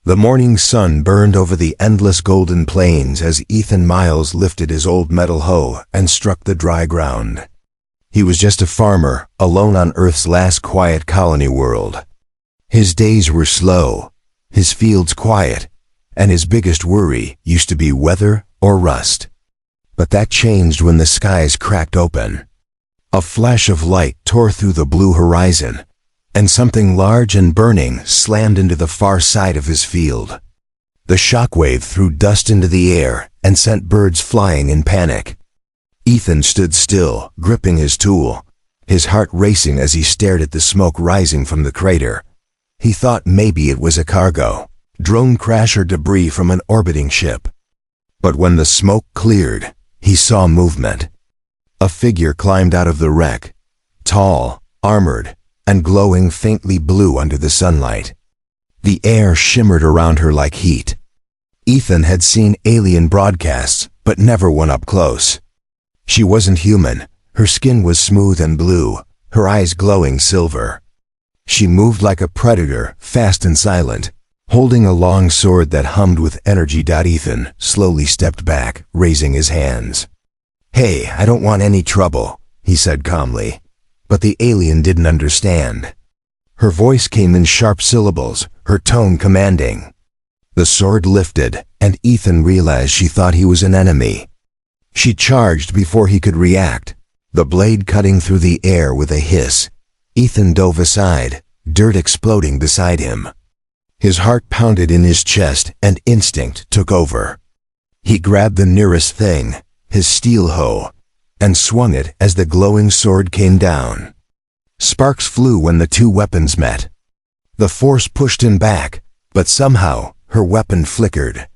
The morning sun burned over the endless golden plains as Ethan Miles lifted his old metal hoe and struck the dry ground. He was just a farmer, alone on Earth's last quiet colony world. His days were slow, his fields quiet, and his biggest worry used to be weather or rust. But that changed when the skies cracked open. A flash of light tore through the blue horizon, and something large and burning slammed into the far side of his field. The shockwave threw dust into the air and sent birds flying in panic. Ethan stood still, gripping his tool, his heart racing as he stared at the smoke rising from the crater. He thought maybe it was a cargo, drone crash or debris from an orbiting ship. But when the smoke cleared, he saw movement. A figure climbed out of the wreck, tall, armored, and glowing faintly blue under the sunlight. The air shimmered around her like heat. Ethan had seen alien broadcasts, but never one up close. She wasn't human. Her skin was smooth and blue, her eyes glowing silver. She moved like a predator, fast and silent, holding a long sword that hummed with energy. Ethan slowly stepped back, raising his hands. "Hey, I don't want any trouble," he said calmly. But the alien didn't understand. Her voice came in sharp syllables, her tone commanding. The sword lifted, and Ethan realized she thought he was an enemy. She charged before he could react, the blade cutting through the air with a hiss. Ethan dove aside, dirt exploding beside him. His heart pounded in his chest, and instinct took over. He grabbed the nearest thing, his steel hoe, and swung it as the glowing sword came down. Sparks flew when the two weapons met. The force pushed him back, but somehow her weapon flickered.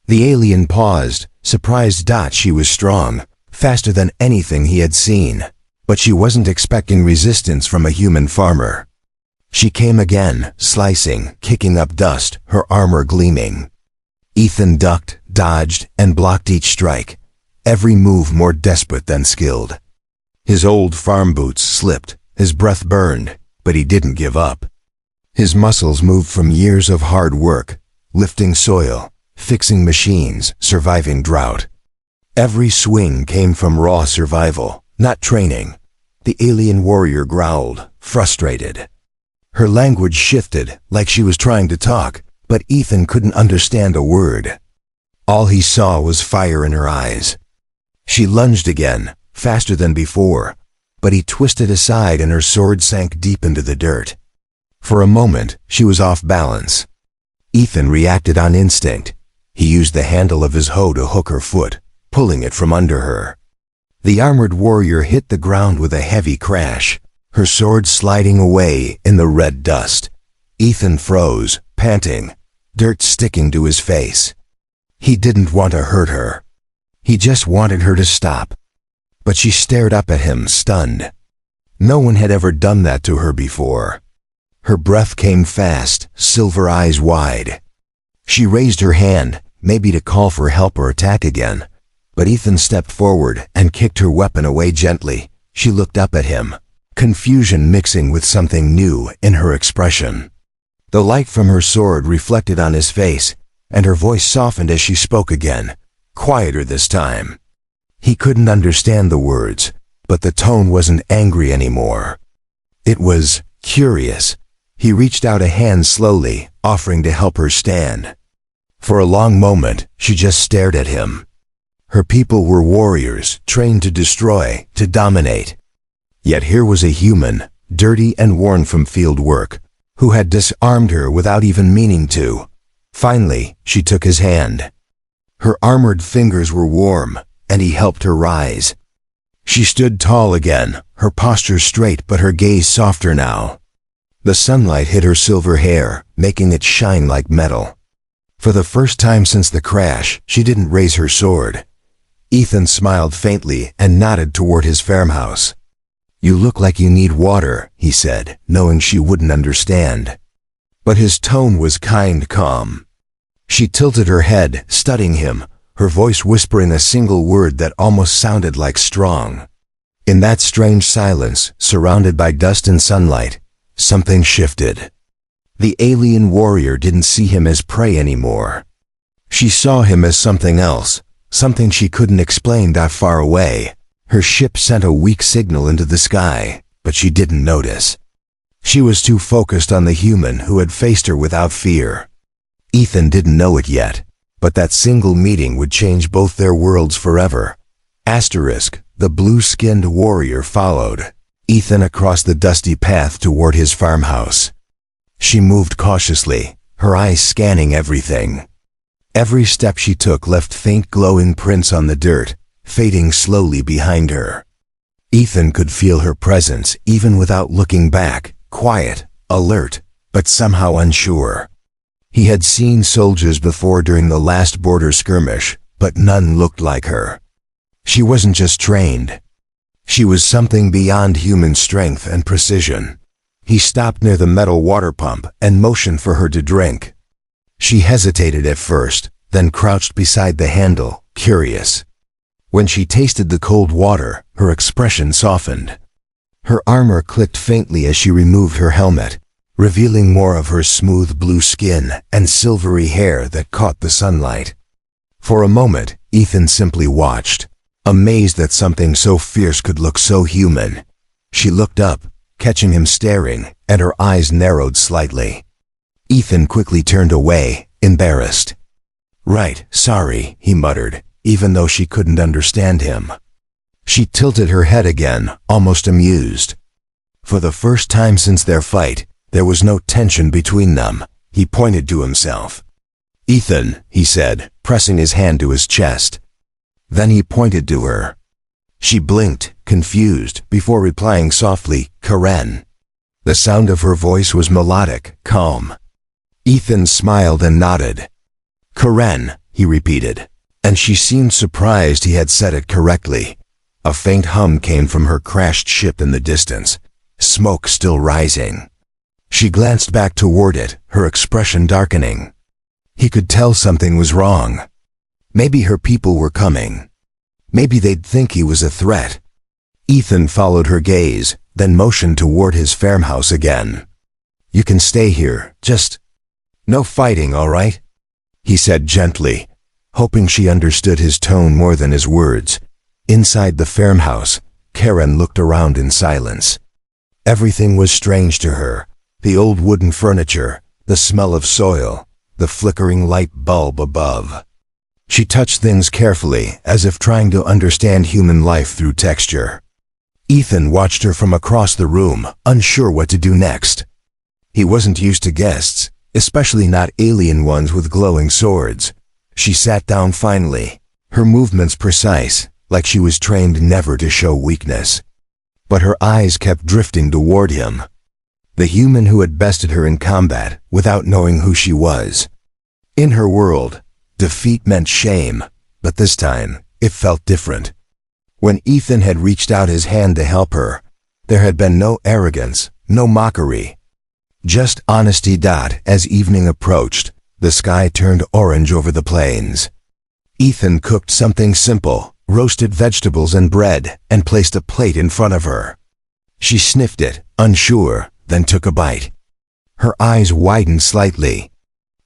The alien paused, surprised. She was strong, faster than anything he had seen, but she wasn't expecting resistance from a human farmer. She came again, slicing, kicking up dust, her armor gleaming. Ethan ducked, dodged, and blocked each strike, every move more desperate than skilled. His old farm boots slipped, his breath burned, but he didn't give up. His muscles moved from years of hard work, lifting soil, fixing machines, surviving drought. Every swing came from raw survival, not training. The alien warrior growled, frustrated. Her language shifted, like she was trying to talk, but Ethan couldn't understand a word. All he saw was fire in her eyes. She lunged again, faster than before, but he twisted aside and her sword sank deep into the dirt. For a moment, she was off balance. Ethan reacted on instinct. He used the handle of his hoe to hook her foot, pulling it from under her. The armored warrior hit the ground with a heavy crash, her sword sliding away in the red dust. Ethan froze, panting, dirt sticking to his face. He didn't want to hurt her. He just wanted her to stop. But she stared up at him, stunned. No one had ever done that to her before. Her breath came fast, silver eyes wide. She raised her hand, maybe to call for help or attack again, but Ethan stepped forward and kicked her weapon away gently. She looked up at him, confusion mixing with something new in her expression. The light from her sword reflected on his face, and her voice softened as she spoke again, quieter this time. He couldn't understand the words, but the tone wasn't angry anymore. It was curious. He reached out a hand slowly, offering to help her stand. For a long moment, she just stared at him. Her people were warriors, trained to destroy, to dominate. Yet here was a human, dirty and worn from field work, who had disarmed her without even meaning to. Finally, she took his hand. Her armored fingers were warm, and he helped her rise. She stood tall again, her posture straight but her gaze softer now. The sunlight hit her silver hair, making it shine like metal. For the first time since the crash, she didn't raise her sword. Ethan smiled faintly and nodded toward his farmhouse. "You look like you need water," he said, knowing she wouldn't understand. But his tone was kind, calm. She tilted her head, studying him, her voice whispering a single word that almost sounded like strong. In that strange silence, surrounded by dust and sunlight, something shifted. The alien warrior didn't see him as prey anymore. She saw him as something else, something she couldn't explain that far away. Her ship sent a weak signal into the sky, but she didn't notice. She was too focused on the human who had faced her without fear. Ethan didn't know it yet, but that single meeting would change both their worlds forever. Asterisk, the blue-skinned warrior followed Ethan across the dusty path toward his farmhouse. She moved cautiously, her eyes scanning everything. Every step she took left faint glowing prints on the dirt, fading slowly behind her. Ethan could feel her presence even without looking back, quiet, alert, but somehow unsure. He had seen soldiers before during the last border skirmish, but none looked like her. She wasn't just trained. She was something beyond human strength and precision. He stopped near the metal water pump and motioned for her to drink. She hesitated at first, then crouched beside the handle, curious. When she tasted the cold water, her expression softened. Her armor clicked faintly as she removed her helmet, revealing more of her smooth blue skin and silvery hair that caught the sunlight. For a moment, Ethan simply watched, amazed that something so fierce could look so human. She looked up, catching him staring, and her eyes narrowed slightly. Ethan quickly turned away, embarrassed. "Right, sorry," he muttered, even though she couldn't understand him. She tilted her head again, almost amused. For the first time since their fight, there was no tension between them. He pointed to himself. "Ethan," he said, pressing his hand to his chest. Then he pointed to her. She blinked, confused, before replying softly, "Karen." The sound of her voice was melodic, calm. Ethan smiled and nodded. "Karen," he repeated, and she seemed surprised he had said it correctly. A faint hum came from her crashed ship in the distance, smoke still rising. She glanced back toward it, her expression darkening. He could tell something was wrong. Maybe her people were coming. Maybe they'd think he was a threat. Ethan followed her gaze, then motioned toward his farmhouse again. "You can stay here, just no fighting, all right?" he said gently, hoping she understood his tone more than his words. Inside the farmhouse, Karen looked around in silence. Everything was strange to her. The old wooden furniture, the smell of soil, the flickering light bulb above. She touched things carefully, as if trying to understand human life through texture. Ethan watched her from across the room, unsure what to do next. He wasn't used to guests, especially not alien ones with glowing swords. She sat down finally, her movements precise, like she was trained never to show weakness. But her eyes kept drifting toward him. The human who had bested her in combat without knowing who she was. In her world, defeat meant shame, but this time, it felt different. When Ethan had reached out his hand to help her, there had been no arrogance, no mockery. Just honesty. As evening approached, the sky turned orange over the plains. Ethan cooked something simple, roasted vegetables and bread, and placed a plate in front of her. She sniffed it, unsure, then took a bite. Her eyes widened slightly.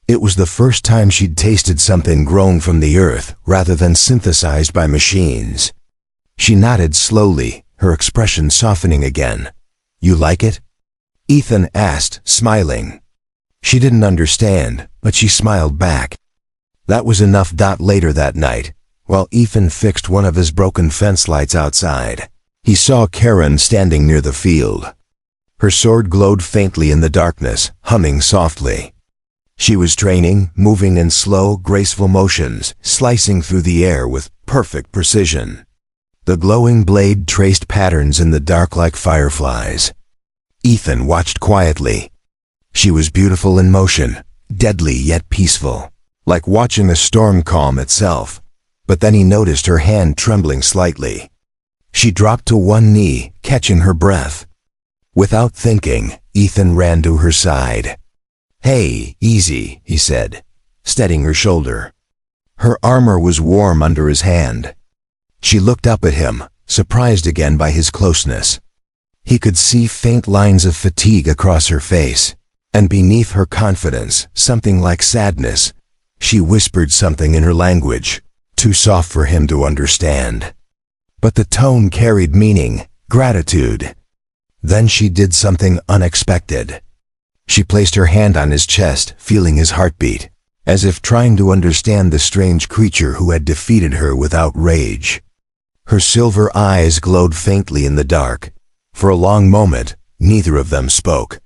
It was the first time she'd tasted something grown from the earth rather than synthesized by machines. She nodded slowly, her expression softening again. "You like it?" Ethan asked, smiling. She didn't understand, but she smiled back. That was enough. Later that night, while Ethan fixed one of his broken fence lights outside, he saw Karen standing near the field. Her sword glowed faintly in the darkness, humming softly. She was training, moving in slow, graceful motions, slicing through the air with perfect precision. The glowing blade traced patterns in the dark like fireflies. Ethan watched quietly. She was beautiful in motion, deadly yet peaceful, like watching a storm calm itself. But then he noticed her hand trembling slightly. She dropped to one knee, catching her breath. Without thinking, Ethan ran to her side. "Hey, easy," he said, steadying her shoulder. Her armor was warm under his hand. She looked up at him, surprised again by his closeness. He could see faint lines of fatigue across her face. And beneath her confidence, something like sadness. She whispered something in her language, too soft for him to understand. But the tone carried meaning, gratitude. Then she did something unexpected. She placed her hand on his chest, feeling his heartbeat, as if trying to understand the strange creature who had defeated her without rage. Her silver eyes glowed faintly in the dark. For a long moment, neither of them spoke.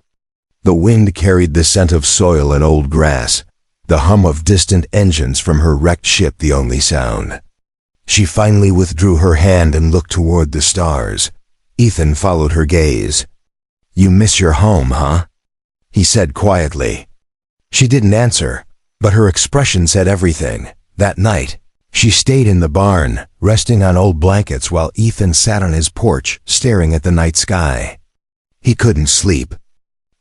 The wind carried the scent of soil and old grass, the hum of distant engines from her wrecked ship the only sound. She finally withdrew her hand and looked toward the stars. Ethan followed her gaze. "You miss your home, huh?" he said quietly. She didn't answer, but her expression said everything. That night, she stayed in the barn, resting on old blankets while Ethan sat on his porch, staring at the night sky. He couldn't sleep.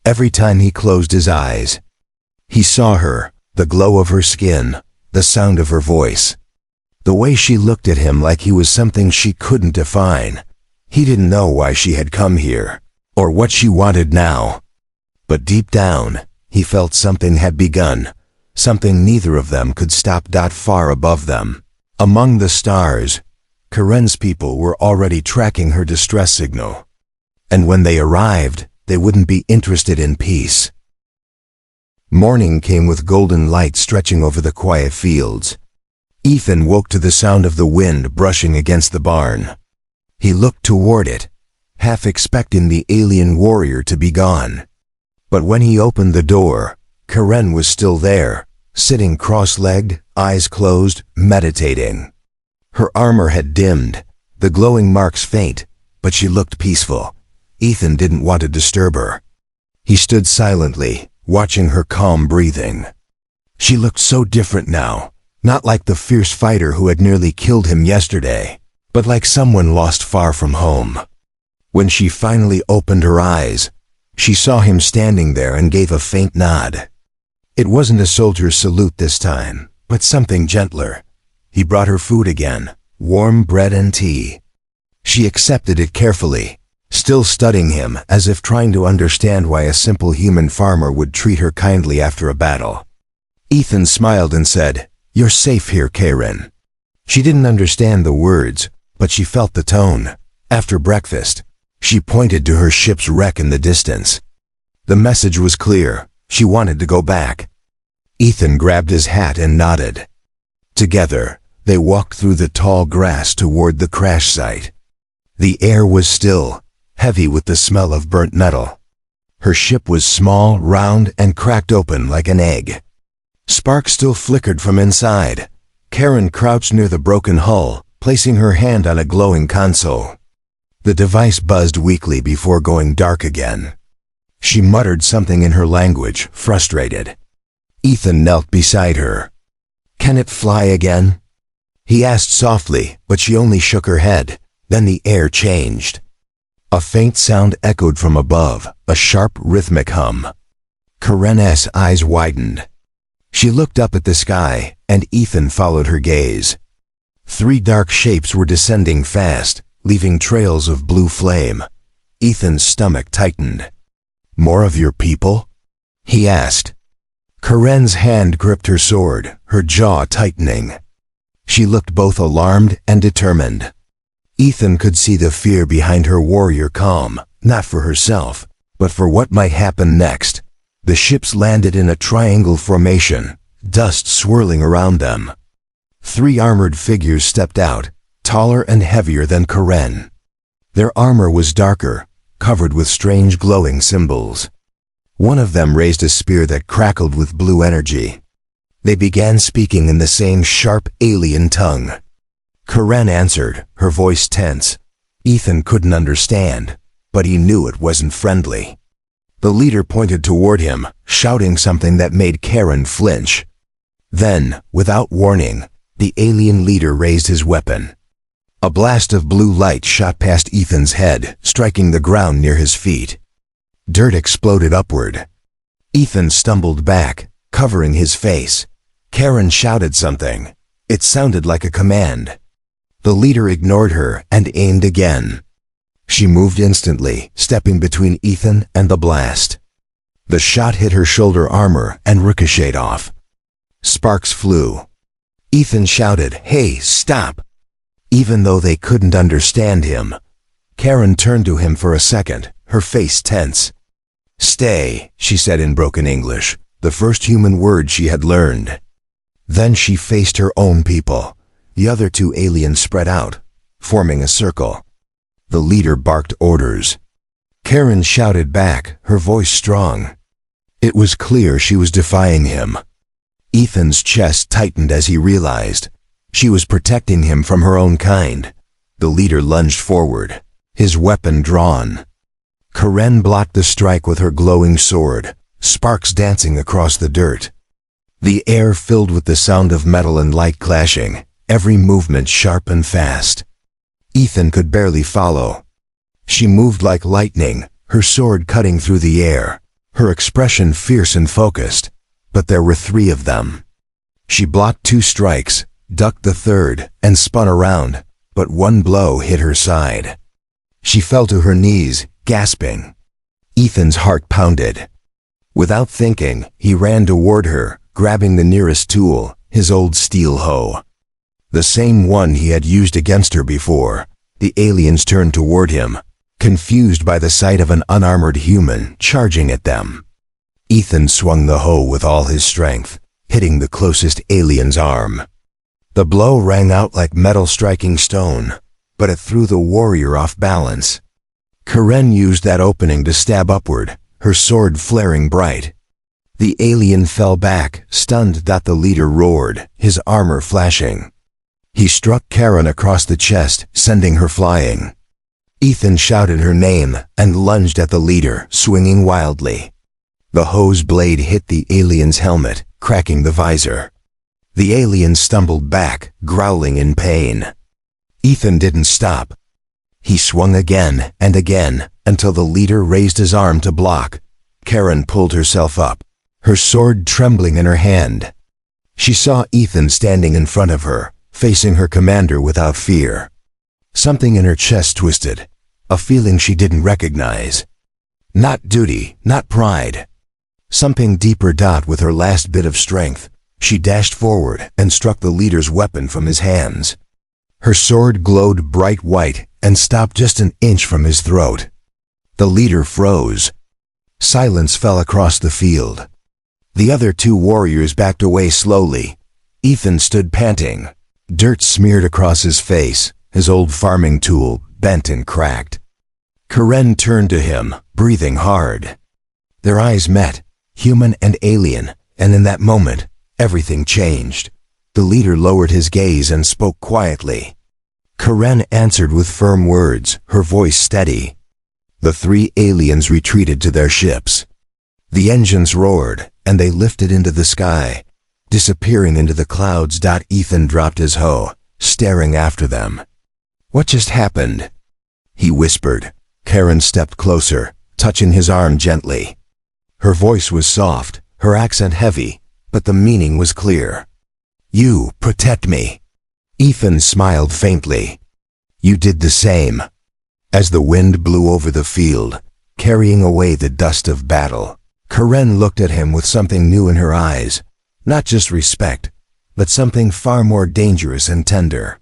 Every time he closed his eyes, he saw her, the glow of her skin, the sound of her voice. The way she looked at him like he was something she couldn't define. He didn't know why she had come here, or what she wanted now. But deep down, he felt something had begun, something neither of them could stop. Far above them, among the stars, Karen's people were already tracking her distress signal. And when they arrived, they wouldn't be interested in peace. Morning came with golden light stretching over the quiet fields. Ethan woke to the sound of the wind brushing against the barn. He looked toward it, half expecting the alien warrior to be gone. But when he opened the door, Karen was still there, sitting cross-legged, eyes closed, meditating. Her armor had dimmed, the glowing marks faint, but she looked peaceful. Ethan didn't want to disturb her. He stood silently, watching her calm breathing. She looked so different now, not like the fierce fighter who had nearly killed him yesterday, but like someone lost far from home. When she finally opened her eyes, she saw him standing there and gave a faint nod. It wasn't a soldier's salute this time, but something gentler. He brought her food again, warm bread and tea. She accepted it carefully, still studying him as if trying to understand why a simple human farmer would treat her kindly after a battle. Ethan smiled and said, "You're safe here, Karen." She didn't understand the words, but she felt the tone. After breakfast, she pointed to her ship's wreck in the distance. The message was clear. She wanted to go back. Ethan grabbed his hat and nodded. Together, they walked through the tall grass toward the crash site. The air was still, heavy with the smell of burnt metal. Her ship was small, round, and cracked open like an egg. Sparks still flickered from inside. Karen crouched near the broken hull, placing her hand on a glowing console. The device buzzed weakly before going dark again. She muttered something in her language, frustrated. Ethan knelt beside her. "Can it fly again?" he asked softly, but she only shook her head. Then the air changed. A faint sound echoed from above, a sharp rhythmic hum. Karen's eyes widened. She looked up at the sky, and Ethan followed her gaze. 3 dark shapes were descending fast, leaving trails of blue flame. Ethan's stomach tightened. "More of your people?" he asked. Karen's hand gripped her sword, her jaw tightening. She looked both alarmed and determined. Ethan could see the fear behind her warrior calm, not for herself, but for what might happen next. The ships landed in a triangle formation, dust swirling around them. 3 armored figures stepped out, taller and heavier than Karen. Their armor was darker, covered with strange glowing symbols. One of them raised a spear that crackled with blue energy. They began speaking in the same sharp alien tongue. Karen answered, her voice tense. Ethan couldn't understand, but he knew it wasn't friendly. The leader pointed toward him, shouting something that made Karen flinch. Then, without warning, the alien leader raised his weapon. A blast of blue light shot past Ethan's head, striking the ground near his feet. Dirt exploded upward. Ethan stumbled back, covering his face. Karen shouted something. It sounded like a command. The leader ignored her and aimed again. She moved instantly, stepping between Ethan and the blast. The shot hit her shoulder armor and ricocheted off. Sparks flew. Ethan shouted, "Hey, stop!" Even though they couldn't understand him. Karen turned to him for a second, her face tense. "Stay," she said in broken English, the first human word she had learned. Then she faced her own people. The other two aliens spread out, forming a circle. The leader barked orders. Karen shouted back, her voice strong. It was clear she was defying him. Ethan's chest tightened as he realized she was protecting him from her own kind. The leader lunged forward, his weapon drawn. Karen blocked the strike with her glowing sword, sparks dancing across the dirt. The air filled with the sound of metal and light clashing, every movement sharp and fast. Ethan could barely follow. She moved like lightning, her sword cutting through the air, her expression fierce and focused. But there were three of them. She blocked two strikes, ducked the third, and spun around, but one blow hit her side. She fell to her knees, gasping. Ethan's heart pounded. Without thinking, he ran toward her, grabbing the nearest tool, his old steel hoe. The same one he had used against her before. The aliens turned toward him, confused by the sight of an unarmored human charging at them. Ethan swung the hoe with all his strength, hitting the closest alien's arm. The blow rang out like metal striking stone, but it threw the warrior off balance. Karen used that opening to stab upward, her sword flaring bright. The alien fell back, stunned. The leader roared, his armor flashing. He struck Karen across the chest, sending her flying. Ethan shouted her name and lunged at the leader, swinging wildly. The hoe's blade hit the alien's helmet, cracking the visor. The alien stumbled back, growling in pain. Ethan didn't stop. He swung again and again, until the leader raised his arm to block. Karen pulled herself up, her sword trembling in her hand. She saw Ethan standing in front of her, facing her commander without fear. Something in her chest twisted, a feeling she didn't recognize. Not duty, not pride. Something deeper. With her last bit of strength, she dashed forward and struck the leader's weapon from his hands. Her sword glowed bright white and stopped just an inch from his throat. The leader froze. Silence fell across the field. The other two warriors backed away slowly. Ethan stood panting. Dirt smeared across his face, his old farming tool bent and cracked. Karen turned to him, breathing hard. Their eyes met, human and alien, and in that moment, everything changed. The leader lowered his gaze and spoke quietly. Karen answered with firm words, her voice steady. The three aliens retreated to their ships. The engines roared, and they lifted into the sky, disappearing into the clouds. Ethan dropped his hoe, staring after them. "What just happened?" he whispered. Karen stepped closer, touching his arm gently. Her voice was soft, her accent heavy, but the meaning was clear. "You protect me." Ethan smiled faintly. "You did the same." As the wind blew over the field, carrying away the dust of battle, Karen looked at him with something new in her eyes. Not just respect, but something far more dangerous and tender.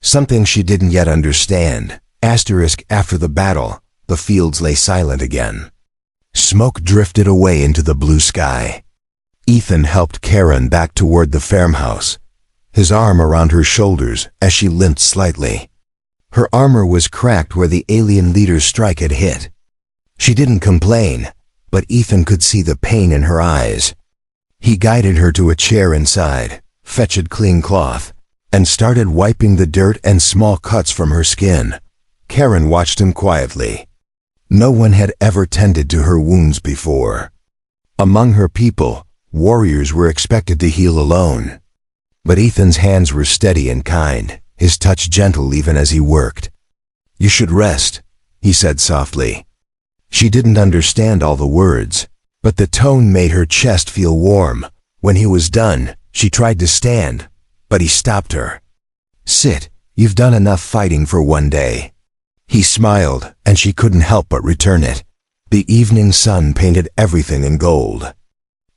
Something she didn't yet understand. After the battle, the fields lay silent again. Smoke drifted away into the blue sky. Ethan helped Karen back toward the farmhouse, his arm around her shoulders as she limped slightly. Her armor was cracked where the alien leader's strike had hit. She didn't complain, but Ethan could see the pain in her eyes. He guided her to a chair inside, fetched clean cloth, and started wiping the dirt and small cuts from her skin. Karen watched him quietly. No one had ever tended to her wounds before. Among her people, warriors were expected to heal alone. But Ethan's hands were steady and kind, his touch gentle even as he worked. "You should rest," he said softly. She didn't understand all the words, but the tone made her chest feel warm. When he was done, she tried to stand, but he stopped her. "Sit, you've done enough fighting for one day." He smiled, and she couldn't help but return it. The evening sun painted everything in gold.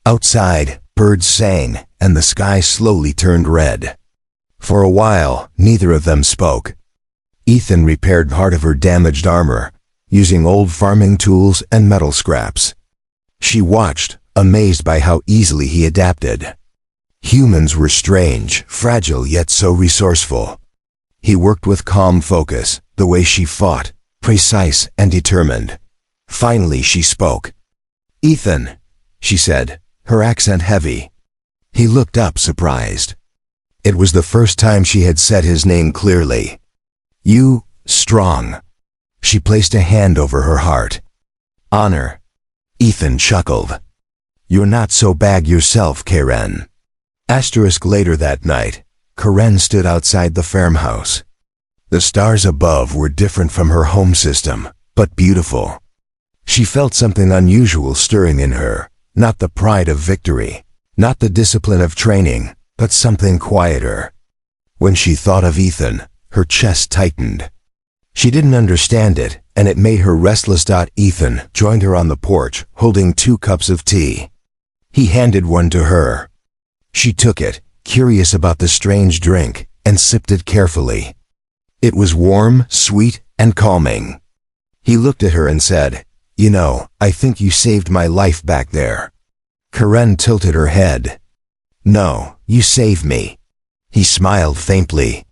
Outside, birds sang, and the sky slowly turned red. For a while, neither of them spoke. Ethan repaired part of her damaged armor, using old farming tools and metal scraps. She watched, amazed by how easily he adapted. Humans were strange, fragile yet so resourceful. He worked with calm focus, the way she fought, precise and determined. Finally she spoke. "Ethan," she said, her accent heavy. He looked up, surprised. It was the first time she had said his name clearly. "You, strong." She placed a hand over her heart. "Honor." Ethan chuckled. "You're not so bad yourself, Karen." Later that night, Karen stood outside the farmhouse. The stars above were different from her home system, but beautiful. She felt something unusual stirring in her, not the pride of victory, not the discipline of training, but something quieter. When she thought of Ethan, her chest tightened. She didn't understand it, and it made her restless. Ethan joined her on the porch, holding 2 cups of tea. He handed one to her. She took it, curious about the strange drink, and sipped it carefully. It was warm, sweet, and calming. He looked at her and said, "You know, I think you saved my life back there." Karen tilted her head. "No, you saved me." He smiled faintly.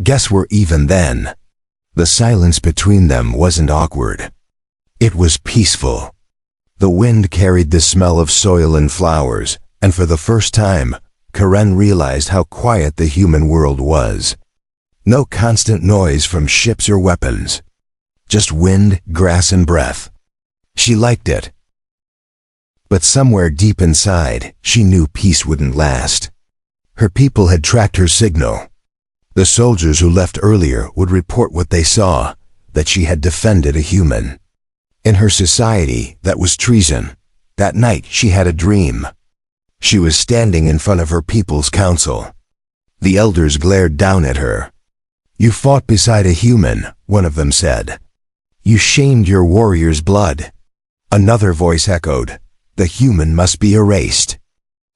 "Guess we're even then." The silence between them wasn't awkward. It was peaceful. The wind carried the smell of soil and flowers, and for the first time, Karen realized how quiet the human world was. No constant noise from ships or weapons. Just wind, grass, and breath. She liked it. But somewhere deep inside, she knew peace wouldn't last. Her people had tracked her signal. The soldiers who left earlier would report what they saw, that she had defended a human. In her society, that was treason. That night, she had a dream. She was standing in front of her people's council. The elders glared down at her. "You fought beside a human," one of them said. "You shamed your warrior's blood." Another voice echoed, "The human must be erased.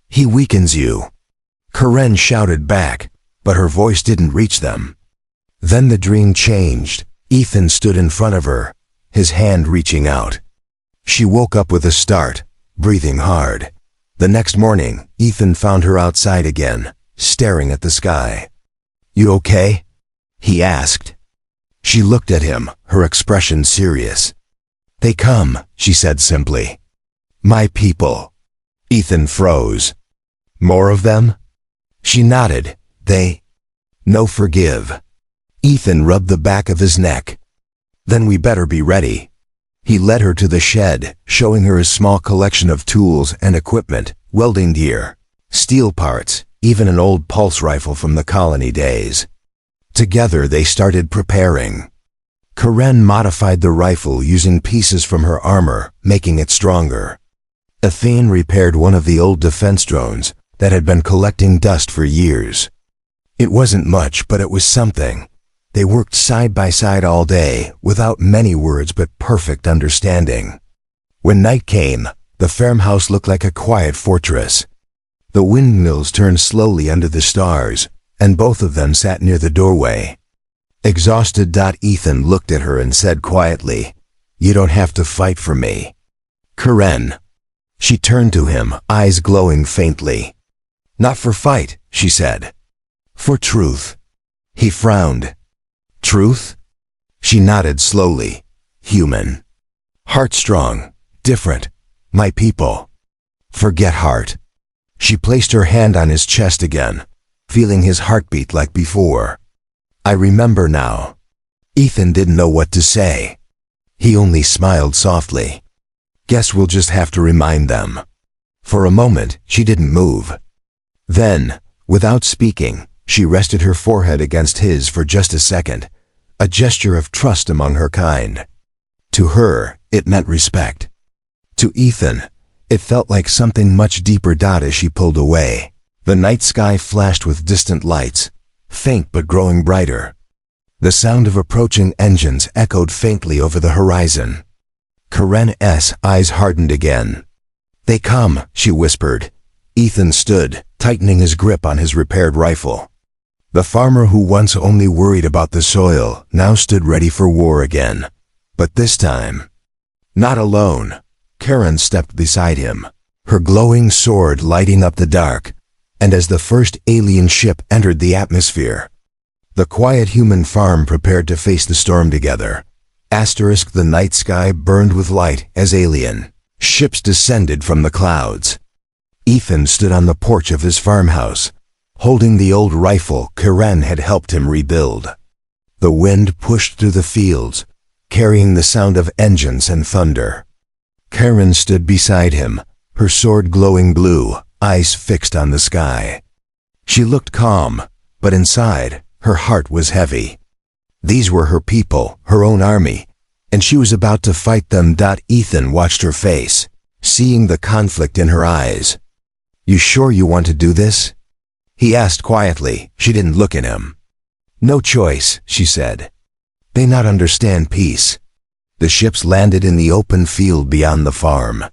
He weakens you." Karen shouted back, but her voice didn't reach them. Then the dream changed. Ethan stood in front of her, his hand reaching out. She woke up with a start, breathing hard. The next morning, Ethan found her outside again, staring at the sky. "You okay?" he asked. She looked at him, her expression serious. "They come," she said simply. "My people." Ethan froze. "More of them?" She nodded. "They no forgive." Ethan rubbed the back of his neck. "Then we better be ready." He led her to the shed, showing her his small collection of tools and equipment, welding gear, steel parts, even an old pulse rifle from the colony days. Together they started preparing. Karen modified the rifle using pieces from her armor, making it stronger. Ethan repaired one of the old defense drones that had been collecting dust for years. It wasn't much, but it was something. They worked side by side all day, without many words but perfect understanding. When night came, the farmhouse looked like a quiet fortress. The windmills turned slowly under the stars, and both of them sat near the doorway. Exhausted. Ethan looked at her and said quietly, "You don't have to fight for me." "Karen." She turned to him, eyes glowing faintly. "Not for fight," she said. "For truth." He frowned. "Truth?" She nodded slowly. "Human. Heartstrong. Different. My people." "Forget heart." She placed her hand on his chest again, feeling his heartbeat like before. "I remember now." Ethan didn't know what to say. He only smiled softly. "Guess we'll just have to remind them." For a moment, she didn't move. Then, without speaking, she rested her forehead against his for just a second, a gesture of trust among her kind. To her, it meant respect. To Ethan, it felt like something much deeper. As she pulled away, the night sky flashed with distant lights, faint but growing brighter. The sound of approaching engines echoed faintly over the horizon. Karen's eyes hardened again. "They come," she whispered. Ethan stood, tightening his grip on his repaired rifle. The farmer who once only worried about the soil now stood ready for war again. But this time, not alone. Karen stepped beside him, her glowing sword lighting up the dark, and as the first alien ship entered the atmosphere, the quiet human farm prepared to face the storm together. The night sky burned with light as alien ships descended from the clouds. Ethan stood on the porch of his farmhouse, holding the old rifle Karen had helped him rebuild. The wind pushed through the fields, carrying the sound of engines and thunder. Karen stood beside him, her sword glowing blue, eyes fixed on the sky. She looked calm, but inside, her heart was heavy. These were her people, her own army, and she was about to fight them. Ethan watched her face, seeing the conflict in her eyes. "You sure you want to do this?" he asked quietly. She didn't look at him. "No choice," she said. "They not understand peace." The ships landed in the open field beyond the farm.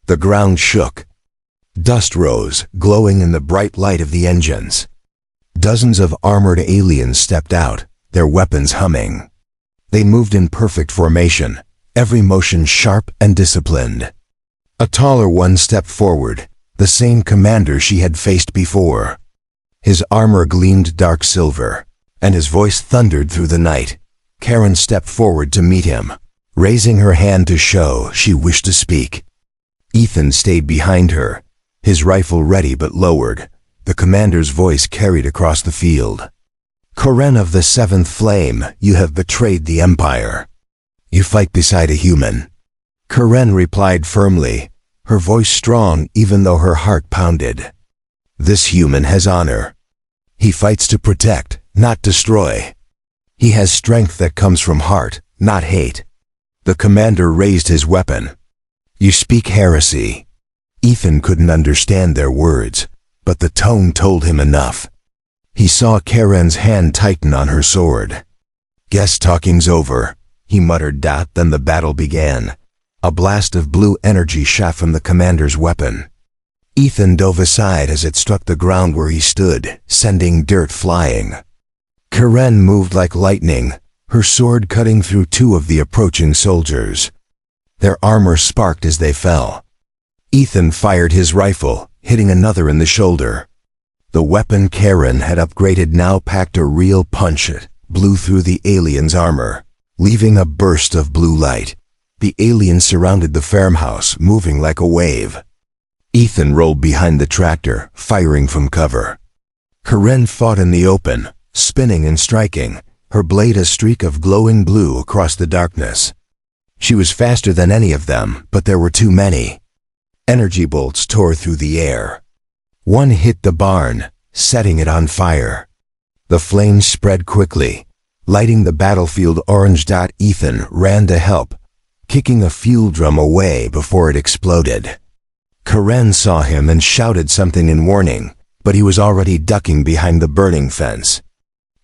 The ground shook. Dust rose, glowing in the bright light of the engines. Dozens of armored aliens stepped out, their weapons humming. They moved in perfect formation, every motion sharp and disciplined. A taller one stepped forward, the same commander she had faced before. His armor gleamed dark silver, and his voice thundered through the night. Karen stepped forward to meet him, raising her hand to show she wished to speak. Ethan stayed behind her, his rifle ready but lowered. The commander's voice carried across the field. "Karen of the Seventh Flame, you have betrayed the Empire. You fight beside a human." Karen replied firmly, her voice strong even though her heart pounded. "This human has honor. He fights to protect, not destroy. He has strength that comes from heart, not hate." The commander raised his weapon. "You speak heresy." Ethan couldn't understand their words, but the tone told him enough. He saw Karen's hand tighten on her sword. "Guess talking's over," he muttered. Then the battle began. A blast of blue energy shot from the commander's weapon. Ethan dove aside as it struck the ground where he stood, sending dirt flying. Karen moved like lightning, her sword cutting through two of the approaching soldiers. Their armor sparked as they fell. Ethan fired his rifle, hitting another in the shoulder. The weapon Karen had upgraded now packed a real punch. It blew through the alien's armor, leaving a burst of blue light. The alien surrounded the farmhouse, moving like a wave. Ethan rolled behind the tractor, firing from cover. Karen fought in the open, spinning and striking, her blade a streak of glowing blue across the darkness. She was faster than any of them, but there were too many. Energy bolts tore through the air. One hit the barn, setting it on fire. The flames spread quickly, lighting the battlefield orange. Ethan ran to help, kicking a fuel drum away before it exploded. Karen saw him and shouted something in warning, but he was already ducking behind the burning fence.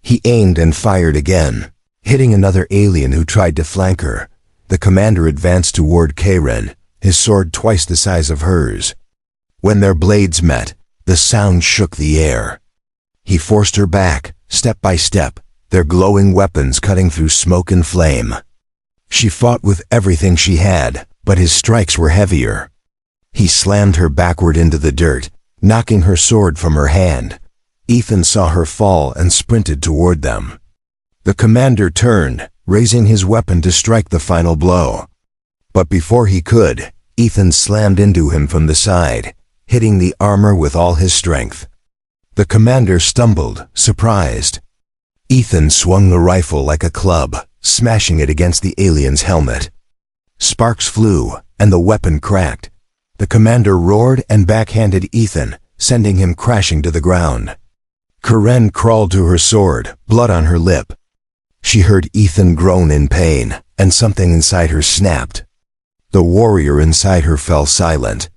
He aimed and fired again, hitting another alien who tried to flank her. The commander advanced toward Karen, his sword twice the size of hers. When their blades met, the sound shook the air. He forced her back, step by step, their glowing weapons cutting through smoke and flame. She fought with everything she had, but his strikes were heavier. He slammed her backward into the dirt, knocking her sword from her hand. Ethan saw her fall and sprinted toward them. The commander turned, raising his weapon to strike the final blow. But before he could, Ethan slammed into him from the side, hitting the armor with all his strength. The commander stumbled, surprised. Ethan swung the rifle like a club, smashing it against the alien's helmet. Sparks flew, and the weapon cracked. The commander roared and backhanded Ethan, sending him crashing to the ground. Karen crawled to her sword, blood on her lip. She heard Ethan groan in pain, and something inside her snapped. The warrior inside her fell silent.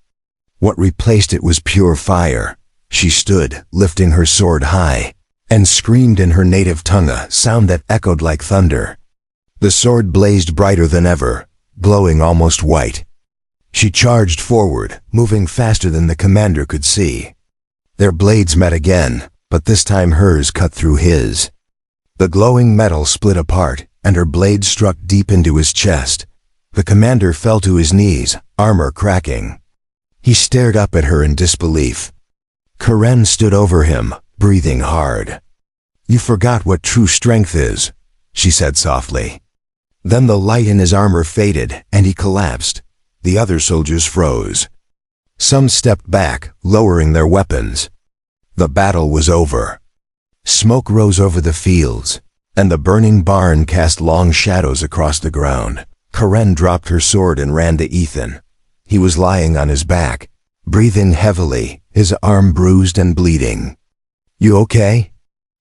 What replaced it was pure fire. She stood, lifting her sword high, and screamed in her native tongue, a sound that echoed like thunder. The sword blazed brighter than ever, glowing almost white. She charged forward, moving faster than the commander could see. Their blades met again, but this time hers cut through his. The glowing metal split apart, and her blade struck deep into his chest. The commander fell to his knees, armor cracking. He stared up at her in disbelief. Karen stood over him, breathing hard. "You forgot what true strength is," she said softly. Then the light in his armor faded, and he collapsed. The other soldiers froze. Some stepped back, lowering their weapons. The battle was over. Smoke rose over the fields, and the burning barn cast long shadows across the ground. Karen dropped her sword and ran to Ethan. He was lying on his back, breathing heavily, his arm bruised and bleeding. "You okay?"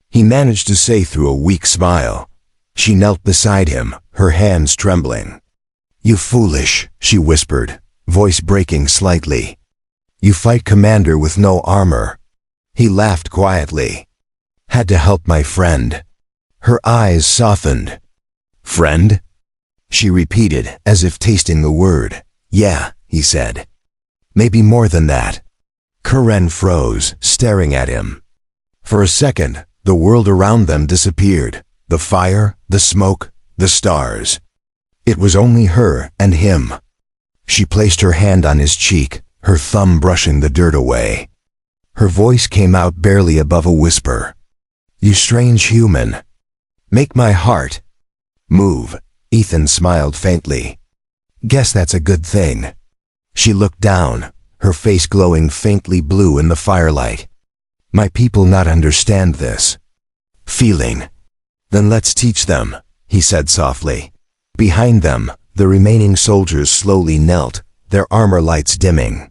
he managed to say through a weak smile. She knelt beside him, her hands trembling. "You foolish," she whispered, voice breaking slightly. "You fight commander with no armor." He laughed quietly. "Had to help my friend." Her eyes softened. "Friend?" she repeated, as if tasting the word. "Yeah," he said. "Maybe more than that." Karen froze, staring at him. For a second, the world around them disappeared. The fire, the smoke, the stars. It was only her and him. She placed her hand on his cheek, her thumb brushing the dirt away. Her voice came out barely above a whisper. "You strange human. Make my heart move." Ethan smiled faintly. "Guess that's a good thing." She looked down, her face glowing faintly blue in the firelight. "My people not understand this feeling." "Then let's teach them," he said softly. Behind them, the remaining soldiers slowly knelt, their armor lights dimming.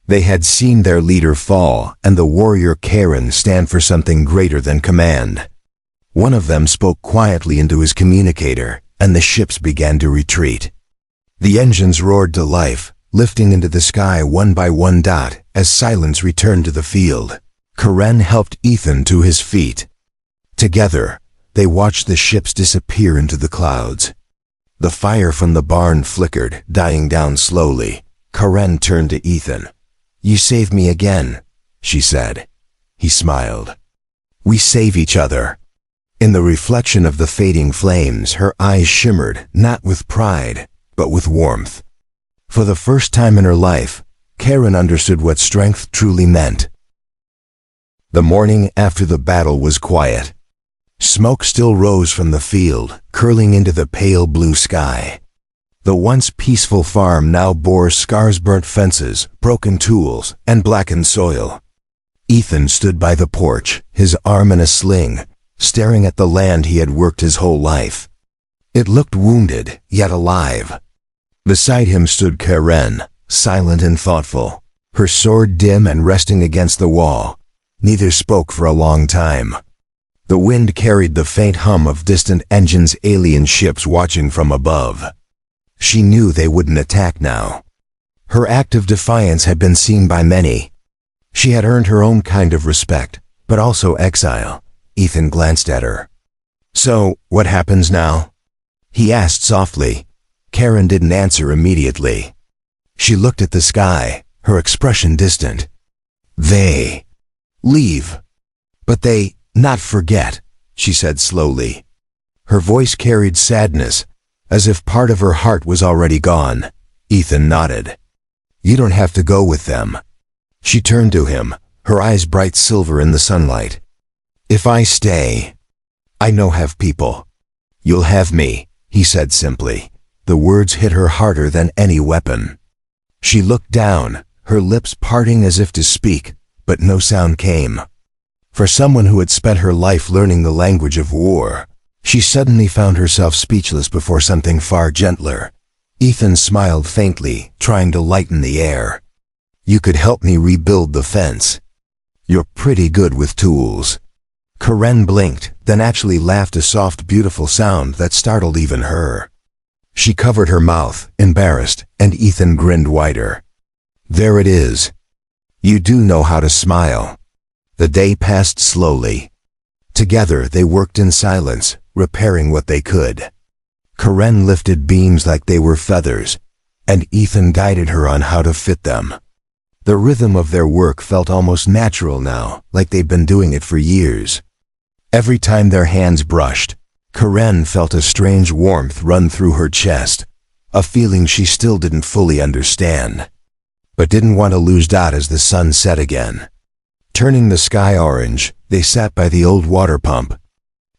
They had seen their leader fall and the warrior Karen stand for something greater than command. One of them spoke quietly into his communicator, and the ships began to retreat. The engines roared to life, lifting into the sky one by one dot as silence returned to the field. Karen helped Ethan to his feet. Together, they watched the ships disappear into the clouds. The fire from the barn flickered, dying down slowly. Karen turned to Ethan. "You saved me again," she said. He smiled. "We save each other." In the reflection of the fading flames, her eyes shimmered, not with pride, but with warmth. For the first time in her life, Karen understood what strength truly meant. The morning after the battle was quiet. Smoke still rose from the field, curling into the pale blue sky. The once peaceful farm now bore scars-burnt fences, broken tools, and blackened soil. Ethan stood by the porch, his arm in a sling, staring at the land he had worked his whole life. It looked wounded, yet alive. Beside him stood Karen, silent and thoughtful, her sword dim and resting against the wall. Neither spoke for a long time. The wind carried the faint hum of distant engines, alien ships watching from above. She knew they wouldn't attack now. Her act of defiance had been seen by many. She had earned her own kind of respect, but also exile. Ethan glanced at her. "So, what happens now?" he asked softly. Karen didn't answer immediately. She looked at the sky, her expression distant. "They leave. But they not forget," she said slowly. Her voice carried sadness, as if part of her heart was already gone. Ethan nodded. "You don't have to go with them." She turned to him, her eyes bright silver in the sunlight. "If I stay, I know have people. You'll have me," he said simply. The words hit her harder than any weapon. She looked down, her lips parting as if to speak, but no sound came. For someone who had spent her life learning the language of war, she suddenly found herself speechless before something far gentler. Ethan smiled faintly, trying to lighten the air. "You could help me rebuild the fence. You're pretty good with tools." Karen blinked, then actually laughed, a soft, beautiful sound that startled even her. She covered her mouth, embarrassed, and Ethan grinned wider. "There it is. You do know how to smile." The day passed slowly. Together they worked in silence, repairing what they could. Karen lifted beams like they were feathers, and Ethan guided her on how to fit them. The rhythm of their work felt almost natural now, like they'd been doing it for years. Every time their hands brushed, Karen felt a strange warmth run through her chest, a feeling she still didn't fully understand, but didn't want to lose as the sun set again. Turning the sky orange, they sat by the old water pump.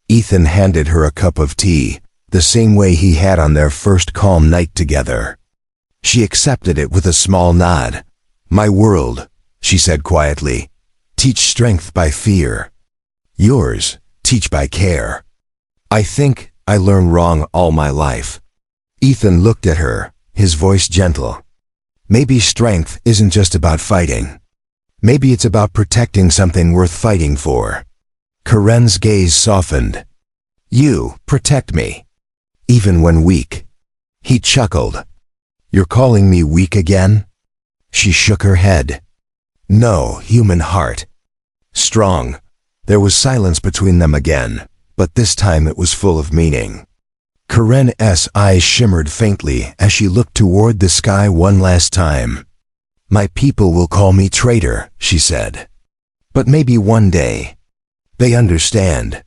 Ethan handed her a cup of tea, the same way he had on their first calm night together. She accepted it with a small nod. "My world," she said quietly, "teach strength by fear. Yours, teach by care. I think I learned wrong all my life." Ethan looked at her, his voice gentle. "Maybe strength isn't just about fighting. Maybe it's about protecting something worth fighting for." Karen's gaze softened. "You protect me, even when weak." He chuckled. "You're calling me weak again?" She shook her head. "No, human heart. Strong." There was silence between them again, but this time it was full of meaning. Karen's eyes shimmered faintly as she looked toward the sky one last time. "My people will call me traitor," she said. "But maybe one day they understand."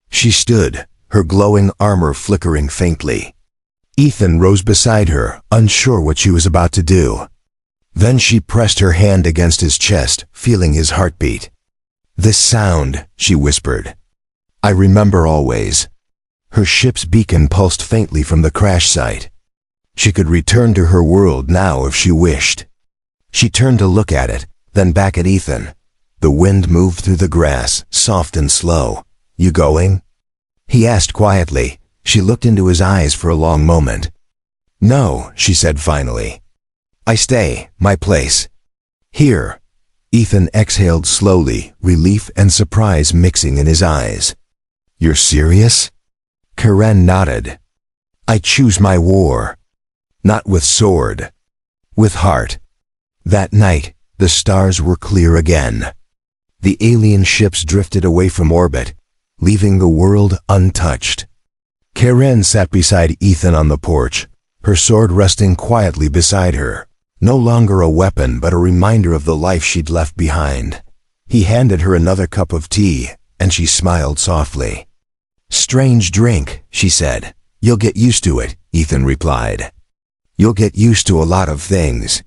She stood, her glowing armor flickering faintly. Ethan rose beside her, unsure what she was about to do. Then she pressed her hand against his chest, feeling his heartbeat. "This sound," she whispered. "I remember always." Her ship's beacon pulsed faintly from the crash site. She could return to her world now if she wished. She turned to look at it, then back at Ethan. The wind moved through the grass, soft and slow. "You going?" he asked quietly. She looked into his eyes for a long moment. "No," she said finally. "I stay, my place. Here." Ethan exhaled slowly, relief and surprise mixing in his eyes. "You're serious?" Karen nodded. "I choose my war. Not with sword. With heart." That night, the stars were clear again. The alien ships drifted away from orbit, leaving the world untouched. Karen sat beside Ethan on the porch, her sword resting quietly beside her, no longer a weapon but a reminder of the life she'd left behind. He handed her another cup of tea, and she smiled softly. "Strange drink," she said. "You'll get used to it," Ethan replied. "You'll get used to a lot of things."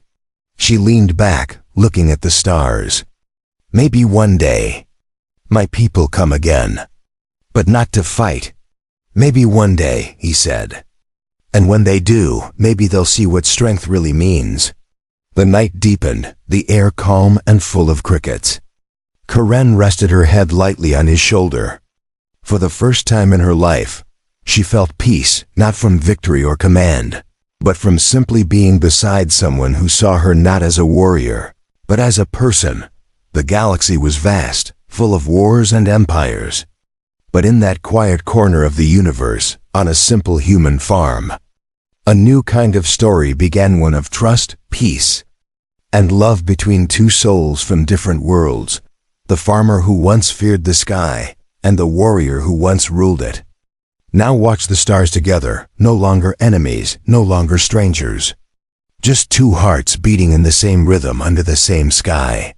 She leaned back, looking at the stars. "Maybe one day my people come again. But not to fight." "Maybe one day," he said. "And when they do, maybe they'll see what strength really means." The night deepened, the air calm and full of crickets. Karen rested her head lightly on his shoulder. For the first time in her life, she felt peace, not from victory or command, but from simply being beside someone who saw her not as a warrior, but as a person. The galaxy was vast, full of wars and empires. But in that quiet corner of the universe, on a simple human farm, a new kind of story began, one of trust, peace, and love between two souls from different worlds, the farmer who once feared the sky, and the warrior who once ruled it. Now watch the stars together, no longer enemies, no longer strangers. Just two hearts beating in the same rhythm under the same sky.